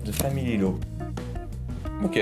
The Family Law. Ok.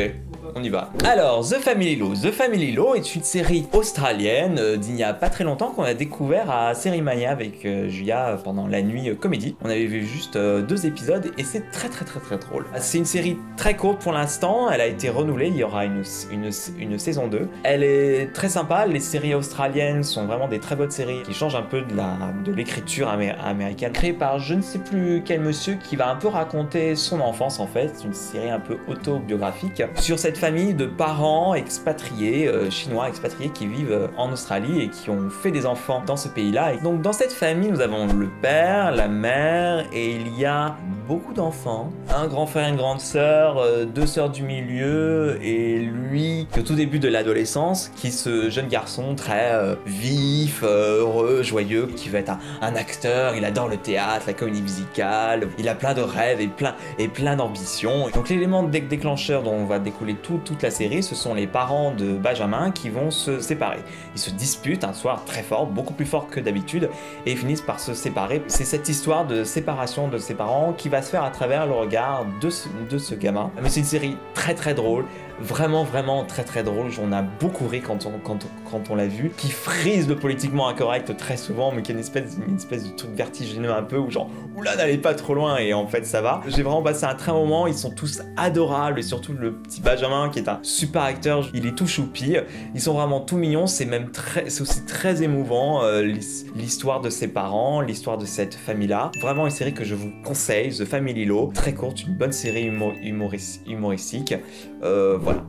On y va. Alors, The Family Law. The Family Law est une série australienne d'il n'y a pas très longtemps qu'on a découvert à Série Mania avec Julia pendant la nuit comédie. On avait vu juste 2 épisodes et c'est très drôle. C'est une série très courte pour l'instant, elle a été renouvelée, il y aura une saison 2. Elle est très sympa, les séries australiennes sont vraiment des très bonnes séries qui changent un peu de l'écriture américaine, créée par je ne sais plus quel monsieur qui va un peu raconter son enfance en fait. C'est une série un peu autobiographique sur cette famille de parents expatriés, chinois expatriés qui vivent en Australie et qui ont fait des enfants dans ce pays-là. Et donc dans cette famille, nous avons le père, la mère et il y a beaucoup d'enfants. Un grand frère, une grande sœur, 2 sœurs du milieu et lui, au tout début de l'adolescence, qui est ce jeune garçon très vif, heureux, joyeux, qui veut être un acteur, il adore le théâtre, la comédie musicale, il a plein de rêves et plein d'ambitions. Donc l'élément déclencheur dont va découler toute la série, ce sont les parents de Benjamin qui vont se séparer. Ils se disputent un soir très fort, beaucoup plus fort que d'habitude, et ils finissent par se séparer. C'est cette histoire de séparation de ses parents qui va se faire à travers le regard de ce gamin. Mais c'est une série très drôle, vraiment très drôle. On a beaucoup ri quand on l'a vu, qui frise le politiquement incorrect très souvent, mais qui a une espèce de truc vertigineux un peu, où genre, oula, n'allez pas trop loin, et en fait ça va. J'ai vraiment passé un très bon moment, ils sont tous adorables, et surtout le petit Benjamin, qui est un super acteur, il est tout choupi, ils sont vraiment tout mignons, c'est aussi très émouvant, l'histoire de ses parents, l'histoire de cette famille-là. Vraiment une série que je vous conseille, The Family Law, très courte, une bonne série humoristique, voilà.